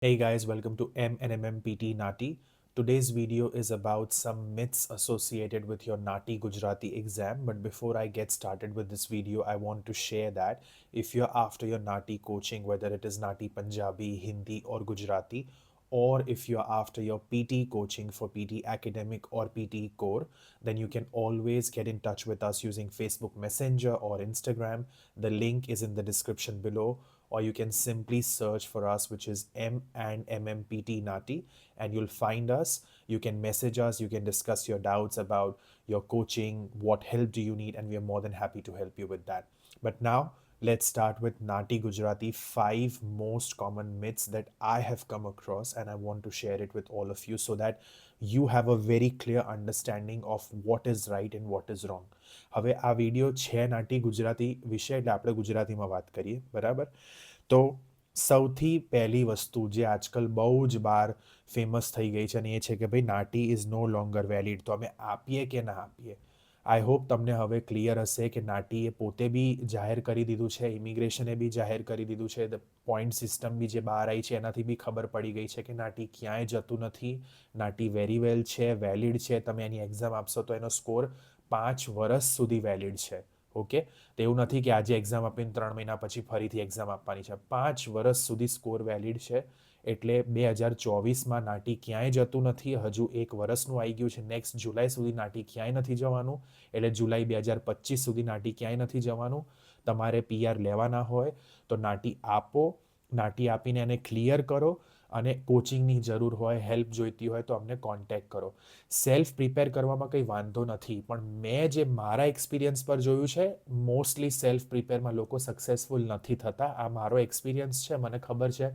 Hey guys, welcome to MNMMPT Nati. Today's video is about some myths associated with your Nati Gujarati exam. But before I get started with this video, I want to share that if you're after your Nati coaching, whether it is Nati Punjabi, Hindi, or Gujarati, or if you're after your PT coaching for PT Academic or PT Core, then you can always get in touch with us using Facebook Messenger or Instagram. The link is in the description below, or you can simply search for us, which is M and MMPT Nati, and you'll find us. You can message us, you can discuss your doubts about your coaching, what help do you need, and we are more than happy to help you with that. But now, let's start with Nati Gujarati, 5 most common myths that I have come across, and I want to share it with all of you so that you have a very clear understanding of what is right and what is wrong. હવે આ video છે નાટી ગુજરાતી વિશે, એટલે આપણે ગુજરાતીમાં વાત કરીએ, બરાબર? તો સૌથી પહેલી વસ્તુ જે આજકાલ બહુ જ બાર ફેમસ થઈ ગઈ છે અને એ છે કે ભાઈ નાટી ઇઝ નો લોંગર વેલિડ, તો અમે આપીએ કે ના આપીએ. આઈ હોપ તમને હવે ક્લિયર હશે કે નાટીએ પોતે બી જાહેર કરી દીધું છે, ઇમિગ્રેશને બી જાહેર કરી દીધું છે, ધ પોઈન્ટ સિસ્ટમ બી જે બહાર આવી છે એનાથી બી ખબર પડી ગઈ છે કે નાટી ક્યાંય જતું નથી. નાટી વેરી વેલ છે, વેલિડ છે. તમે એની એક્ઝામ આપશો તો એનો સ્કોર 5 વર્ષ સુધી વેલિડ છે. ઓકે, તો એવું નથી કે આજે એક્ઝામ આપીને 3 મહિના પછી ફરીથી એક્ઝામ આપવાની છે. 5 વર્ષ સુધી સ્કોર વેલિડ છે. એટલે 2024માં નાટી ક્યાંય જતું નથી. હજુ 1 વર્ષનું આવી ગયું છે. નેક્સ્ટ જુલાઈ સુધી નાટી ક્યાંય નથી જવાનું. એટલે જુલાઈ 2025 સુધી નાટી ક્યાંય નથી જવાનું. તમારે પીઆર લેવાના હોય તો નાટી આપો. નાટી આપીને એને ક્લિયર કરો, અને કોચિંગની જરૂર હોય, હેલ્પ જોઈતી હોય તો અમને કોન્ટેક્ટ કરો. સેલ્ફ પ્રિપેર કરવામાં કંઈ વાંધો નથી, પણ મેં જે મારા એક્સપિરિયન્સ પર જોયું છે, મોસ્ટલી સેલ્ફ પ્રિપેરમાં લોકો સક્સેસફુલ નથી થતા. આ મારો એક્સપિરિયન્સ છે, મને ખબર છે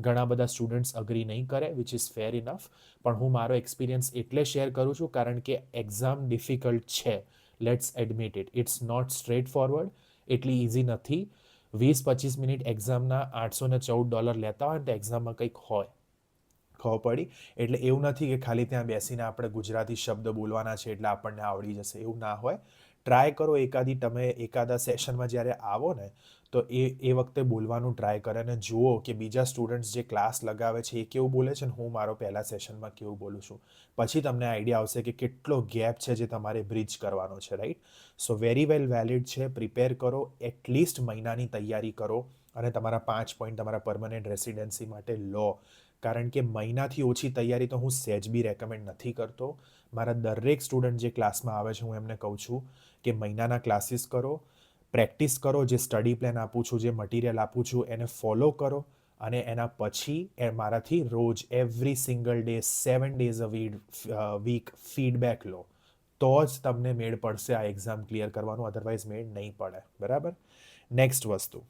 ઘણા બધા સ્ટુડન્ટ્સ અગ્રી નહીં કરે, વિચ ઇઝ ફેર ઇનફ. પણ હું મારો એક્સપિરિયન્સ એટલે શેર કરું છું કારણ કે એક્ઝામ ડિફિકલ્ટ છે. Let's admit it, it's not straightforward, એટલી ઇઝી નથી. 20-25 મિનિટ એક્ઝામના $814 લેતા હોય ને તો એક્ઝામમાં કંઈક હોય, ખબર પડી? એટલે એવું નથી કે ખાલી ત્યાં બેસીને આપણે ગુજરાતી શબ્દ બોલવાના છે એટલે આપણને આવડી જશે, એવું ના હોય. ટ્રાય કરો એકાદી, તમે એકાદા સેશનમાં જ્યારે આવો ને તો એ વખતે બોલવાનું ટ્રાય કરે અને જુઓ કે બીજા સ્ટુડન્ટ્સ જે ક્લાસ લગાવે છે એ કેવું બોલે છે ને હું મારો પહેલા સેશનમાં કેવું બોલું છું. પછી તમને આઈડિયા આવશે કે કેટલો ગેપ છે જે તમારે બ્રિજ કરવાનો છે, રાઈટ? સો વેરી વેલ વેલિડ છે. પ્રિપેર કરો, એટલીસ્ટ મહિનાની તૈયારી કરો, અને તમારા 5 પોઈન્ટ તમારા પરમનન્ટ રેસિડેન્સી માટે લો. કારણ કે મહિનાથી ઓછી તૈયારી તો હું સહેજ બી રેકમેન્ડ નથી કરતો. મારા દરેક સ્ટુડન્ટ જે ક્લાસમાં આવે છે હું એમને કહું છું કે મહિનાના ક્લાસીસ કરો, પ્રેક્ટિસ કરો, જે સ્ટડી પ્લાન આપું છું, જે મટીરિયલ આપું છું એને ફોલો કરો, અને એના પછી એ મારાથી રોજ every single day 7 days a week feedback લો. તો જ તમને મેળ પડશે આ એક્ઝામ ક્લિયર કરવાનું, અધરવાઇઝ મેળ નહીં પડે, બરાબર? નેક્સ્ટ વસ્તુ,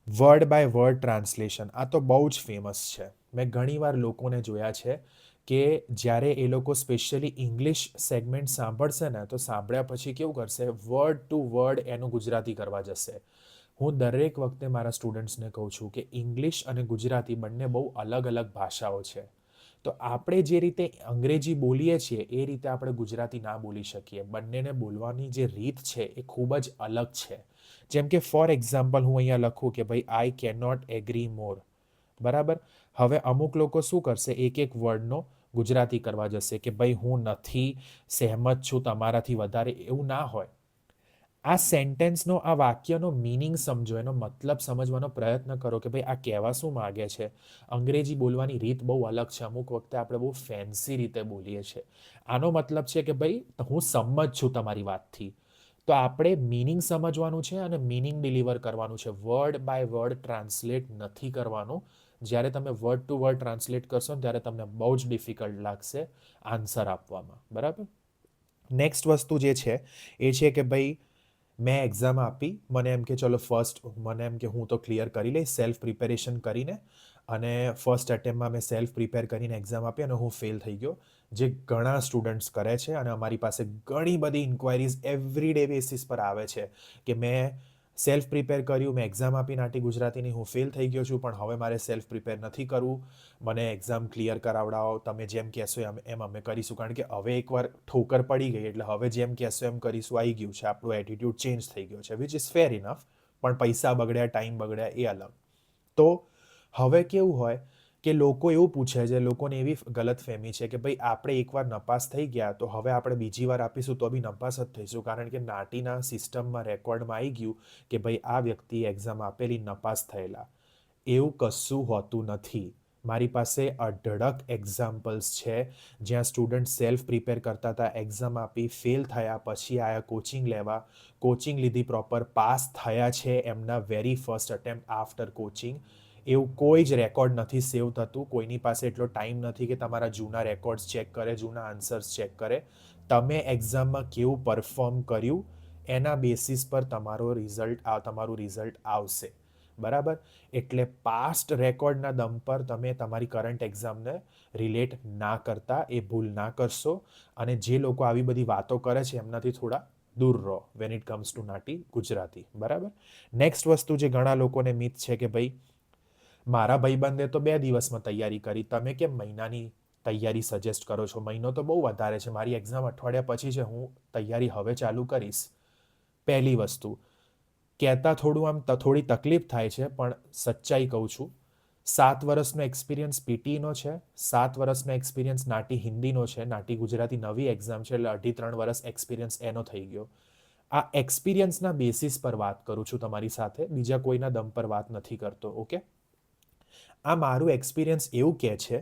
વર્ડ બાય વર્ડ ટ્રાન્સલેશન. આ તો બહુ જ ફેમસ છે. મેં ઘણીવાર લોકોને જોયા છે કે જ્યારે એ લોકો સ્પેશિયલી ઇંગ્લિશ સેગમેન્ટ સાંભળશે ને તો સાંભળ્યા પછી કેવું કરશે, વર્ડ ટુ વર્ડ એનું ગુજરાતી કરવા જશે. હું દરેક વખતે મારા સ્ટુડન્ટ્સને કહું છું કે ઇંગ્લિશ અને ગુજરાતી બંને બહુ અલગ અલગ ભાષાઓ છે. તો આપણે જે રીતે અંગ્રેજી બોલીએ છીએ એ રીતે આપણે ગુજરાતી ના બોલી શકીએ. બંનેને બોલવાની જે રીત છે એ ખૂબ જ અલગ છે. જેમ કે ફોર એક્ઝામ્પલ હું અહીંયા લખું કે ભાઈ આઈ કેન નોટ એગ્રી મોર, બરાબર? હવે અમુક લોકો શું કરશે, એક એક વર્ડનો ગુજરાતી કરવા જશે કે ભાઈ હું નથી સહેમત છું તમારાથી વધારે. એવું ના હોય. આ સેન્ટેન્સનો, આ વાક્યનો મિનિંગ સમજો, એનો મતલબ સમજવાનો પ્રયત્ન કરો કે ભાઈ આ કહેવા શું માગે છે. અંગ્રેજી બોલવાની રીત બહુ અલગ છે. અમુક વખતે આપણે બહુ ફેન્સી રીતે બોલીએ છીએ. આનો મતલબ છે કે ભાઈ હું સંમત છું તમારી વાતથી. તો આપણે મિનિંગ સમજવાનું છે અને મિનિંગ ડિલિવર કરવાનું છે. વર્ડ બાય વર્ડ ટ્રાન્સલેટ નથી કરવાનું. જ્યારે તમે વર્ડ ટુ વર્ડ ટ્રાન્સલેટ કરશો ને ત્યારે તમને બહુ જ ડિફિકલ્ટ લાગશે આન્સર આપવામાં, બરાબર? નેક્સ્ટ વસ્તુ જે છે એ છે કે ભાઈ મેં એક્ઝામ આપી, મને એમ કે ચલો ફર્સ્ટ, મને એમ કે હું તો ક્લિયર કરી લઈશ સેલ્ફ પ્રિપેરેશન કરીને, અને ફર્સ્ટ અટેમ્પમાં મેં સેલ્ફ પ્રિપેર કરીને એક્ઝામ આપી અને હું ફેલ થઈ ગયો. જે ઘણા સ્ટુડન્ટ્સ કરે છે, અને અમારી પાસે ઘણી બધી ઇન્ક્વાયરીઝ એવરી ડે બેસિસ પર આવે છે કે મેં સેલ્ફ પ્રિપેર કર્યું, મેં એક્ઝામ આપી નાટી ગુજરાતીની, હું ફેલ થઈ ગયો છું, પણ હવે મારે સેલ્ફ પ્રિપેર નથી કરવું, મને એક્ઝામ ક્લિયર કરાવડાવો, તમે જેમ કહેશો એમ અમે કરીશું. કારણ કે હવે એકવાર ઠોકર પડી ગઈ એટલે હવે જેમ કહેશો એમ કરીશું આવી ગયું છે, આપણું એટીટ્યૂડ ચેન્જ થઈ ગયો છે, વિચ ઇઝ ફેર ઇનફ. પણ પૈસા બગડ્યા, ટાઈમ બગડ્યા, એ અલગ. તો હવે કેવું હોય કે લોકો એવું પૂછે છે, લોકોને એવી ગલતફહેમી છે કે ભાઈ આપણે એકવાર નપાસ થઈ ગયા તો હવે આપણે બીજી વાર આપીશું તો બી નપાસ જ થઈશું, કારણ કે નાટીના સિસ્ટમમાં રેકોર્ડમાં આવી ગયું કે ભાઈ આ વ્યક્તિ એક્ઝામ આપેલી નપાસ થયેલા. એવું કશું હોતું નથી. મારી પાસે અઢળક એક્ઝામ્પલ્સ છે જ્યાં સ્ટુડન્ટ સેલ્ફ પ્રિપેર કરતા હતા, એક્ઝામ આપી ફેલ થયા, પછી આયા કોચિંગ લેવા, કોચિંગ લીધી, પ્રોપર પાસ થયા છે એમના very first attempt after coaching. એવું કોઈ જ રેકોર્ડ નથી સેવ થતું. કોઈની પાસે એટલો ટાઈમ નથી કે તમારા જૂના રેકોર્ડ્સ ચેક કરે, જૂના આન્સર્સ ચેક કરે. તમે એક્ઝામમાં કેવું પરફોર્મ કર્યું એના બેસિસ પર તમારું રિઝલ્ટ આવશે. બરાબર? એટલે પાસ્ટ રેકોર્ડના દમ પર તમે તમારી કરંટ એક્ઝામને રિલેટ ના કરતા, એ ભૂલ ના કરશો. અને જે લોકો આવી બધી વાતો કરે છે એમનાથી થોડા દૂર રહો when it comes to નાટી Gujarati. બરાબર? નેક્સ્ટ વસ્તુ જે ઘણા લોકોને મિથ છે કે ભાઈ મારા ભાઈબંધે તો 2 દિવસમાં તૈયારી કરી, તમે કેમ મહિનાની તૈયારી સજેસ્ટ કરો છો? મહિનો તો બહુ વધારે છે, મારી એક્ઝામ અઠવાડિયા પછી છે, હું તૈયારી હવે ચાલુ કરીશ. પહેલી વસ્તુ, કહેતા થોડું આમ થોડી તકલીફ થાય છે, પણ સચ્ચાઈ કહું છું. 7 વર્ષનો એક્સપિરિયન્સ પીટીનો છે, 7 વર્ષનો એક્સપિરિયન્સ નાટી હિન્દીનો છે, નાટી ગુજરાતી નવી એક્ઝામ છે એટલે 2.5-3 વર્ષ એક્સપિરિયન્સ એનો થઈ ગયો. આ એક્સપિરિયન્સના બેસિસ પર વાત કરું છું તમારી સાથે, બીજા કોઈના દમ પર વાત નથી કરતો. ઓકે? આ મારું એક્સપિરિયન્સ એવું કહે છે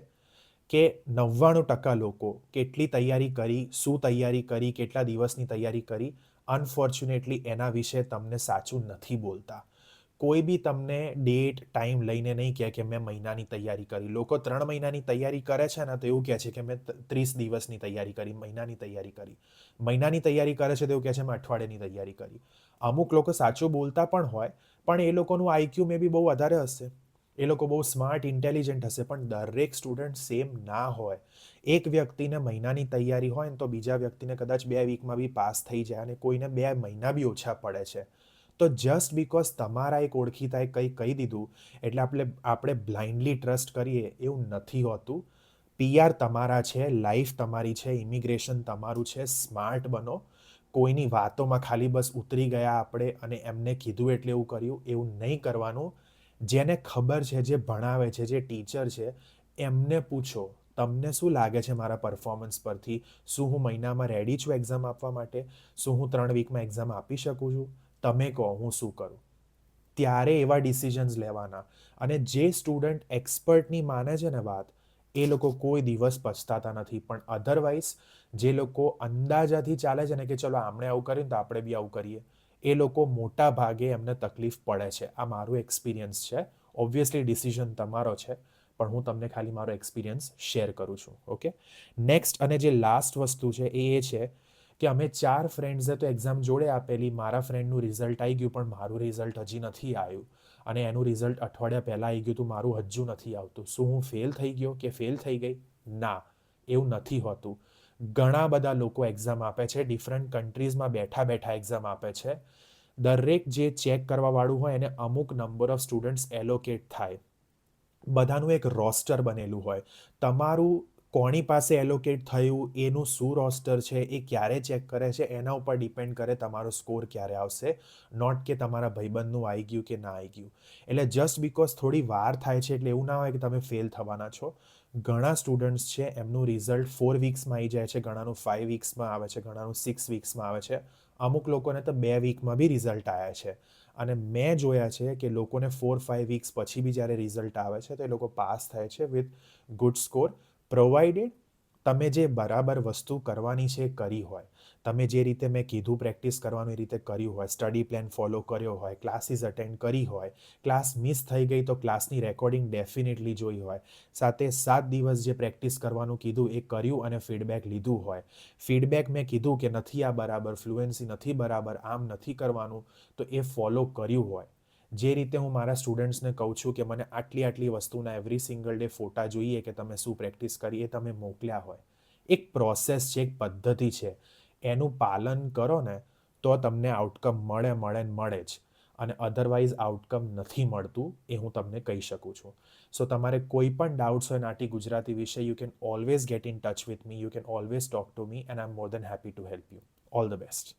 કે 99% લોકો કેટલી તૈયારી કરી, શું તૈયારી કરી, કેટલા દિવસની તૈયારી કરી, અનફોર્ચ્યુનેટલી એના વિશે તમને સાચું નથી બોલતા. કોઈ બી તમને ડેટ ટાઈમ લઈને નહીં કહે કે મેં મહિનાની તૈયારી કરી. લોકો 3 મહિનાની તૈયારી કરે છે ને તો એવું કહે છે કે મેં 30 દિવસની તૈયારી કરી, મહિનાની તૈયારી કરી. મહિનાની તૈયારી કરે છે તો એવું કહે છે મેં અઠવાડિયાની તૈયારી કરી. અમુક લોકો સાચું બોલતા પણ હોય, પણ એ લોકોનું આઈક્યુ મે બી બહુ વધારે હશે, એ લોકો બહુ સ્માર્ટ ઇન્ટેલિજન્ટ હશે, પણ દરેક સ્ટુડન્ટ સેમ ના હોય. એક વ્યક્તિને મહિનાની તૈયારી હોય ને તો બીજા વ્યક્તિને કદાચ 2 વીકમાં બી પાસ થઈ જાય, અને કોઈને 2 મહિના બી ઓછા પડે છે. તો જસ્ટ બિકોઝ તમારા એક ઓળખીતાએ કંઈ કહી દીધું એટલે આપણે બ્લાઇન્ડલી ટ્રસ્ટ કરીએ એવું નથી હોતું. પીઆર તમારા છે, લાઈફ તમારી છે, ઇમિગ્રેશન તમારું છે. સ્માર્ટ બનો. કોઈની વાતોમાં ખાલી બસ ઉતરી ગયા આપણે અને એમને કીધું એટલે એવું કર્યું, એવું નહીં કરવાનું. જેને ખબર છે, જે ભણાવે છે, જે ટીચર છે, એમને પૂછો તમને શું લાગે છે મારા પરફોર્મન્સ પરથી? શું હું મહિનામાં રેડી છું એક્ઝામ આપવા માટે? શું હું 3 વીકમાં એક્ઝામ આપી શકું છું? તમે કહો હું શું કરું. ત્યારે એવા ડિસિઝન્સ લેવાના. અને જે સ્ટુડન્ટ એક્સપર્ટની માને છે ને વાત, એ લોકો કોઈ દિવસ પછતાતા નથી. પણ અધરવાઇઝ જે લોકો અંદાજાથી ચાલે છે ને કે ચલો આમણે આવું કર્યું તો આપણે બી આવું કરીએ, એ લોકો મોટા ભાગે એમને તકલીફ પડે છે. આ મારું એક્સપિરિયન્સ છે. ઓબ્વિયસલી ડિસિઝન તમારો છે, પણ હું તમને ખાલી મારો એક્સપિરિયન્સ શેર કરું છું. ઓકે? નેક્સ્ટ અને જે લાસ્ટ વસ્તુ છે એ છે કે અમે 4 ફ્રેન્ડ્સે તો એક્ઝામ જોડે આપેલી. મારા ફ્રેન્ડનું રિઝલ્ટ આવી ગયું પણ મારું રિઝલ્ટ હજી નથી આવ્યું, અને એનું રિઝલ્ટ અઠવાડિયા પહેલાં આવી ગયું હતું, મારું હજુ નથી આવતું. શું હું ફેલ થઈ ગયો કે ફેલ થઈ ગઈ? ના, એવું નથી હોતું. ઘણા બધા લોકો એક્ઝામ આપે છે, ડિફરન્ટ કન્ટ્રીઝમાં બેઠા બેઠા એક્ઝામ આપે છે. દરેક જે ચેક કરવાવાળું હોય એને અમુક નંબર ઓફ સ્ટુડન્ટ્સ એલોકેટ થાય. બધાનું એક રોસ્ટર બનેલું હોય. તમારું કોની પાસે એલોકેટ થયું, એનું શું રોસ્ટર છે, એ ક્યારે ચેક કરે છે, એના ઉપર ડિપેન્ડ કરે તમારો સ્કોર ક્યારે આવશે. નોટ કે તમારા ભાઈબંધનું આવી ગયું કે ના આવી ગયું. એટલે જસ્ટ બિકોઝ થોડી વાર થાય છે એટલે એવું ના હોય કે તમે ફેલ થવાના છો. ઘણા સ્ટુડન્ટ્સ છે એમનું રિઝલ્ટ 4 વીક્સમાં આવી જાય છે, ઘણાનું 5 વીક્સમાં આવે છે, ઘણાનું 6 વીક્સમાં આવે છે. અમુક લોકોને તો 2 વીકમાં બી રિઝલ્ટ આવ્યા છે. અને મેં જોયા છે કે લોકોને 4-5 વીક્સ પછી બી જ્યારે રિઝલ્ટ આવે છે તો એ લોકો પાસ થાય છે વિથ ગુડ સ્કોર, પ્રોવાઇડેડ તમે જે બરાબર વસ્તુ કરવાની છે કરી હોય. તમે જે રીતે મેં કીધું પ્રેક્ટિસ કરવાનું એ રીતે કર્યું હોય, સ્ટડી પ્લાન ફોલો કર્યો હોય, ક્લાસીસ અટેન્ડ કરી હોય, ક્લાસ મિસ થઈ ગઈ તો ક્લાસની રેકોર્ડિંગ ડેફિનેટલી જોઈ હોય, સાથે 7 દિવસ જે પ્રેક્ટિસ કરવાનું કીધું એ કર્યું અને ફીડબેક લીધું હોય. ફીડબેક મેં કીધું કે નથી આ બરાબર, ફ્લુએન્સી નથી બરાબર, આમ નથી કરવાનું, તો એ ફોલો કર્યું હોય. જે રીતે હું મારા સ્ટુડન્ટ્સને કહું છું કે મને આટલી આટલી વસ્તુના એવરી સિંગલ ડે ફોટા જોઈએ કે તમે શું પ્રેક્ટિસ કરી, એ તમે મોકલ્યા હોય. એક પ્રોસેસ છે, એક પદ્ધતિ છે, એનું પાલન કરો ને તો તમને આઉટકમ મળે જ. અને અધરવાઇઝ આઉટકમ નથી મળતું, એ હું તમને કહી શકું છું. સો તમારે કોઈ પણ ડાઉટ્સ હોય નાટી ગુજરાતી વિશે, you can always get in touch with me, you can always talk to me, and I am more than happy to help you. All the best.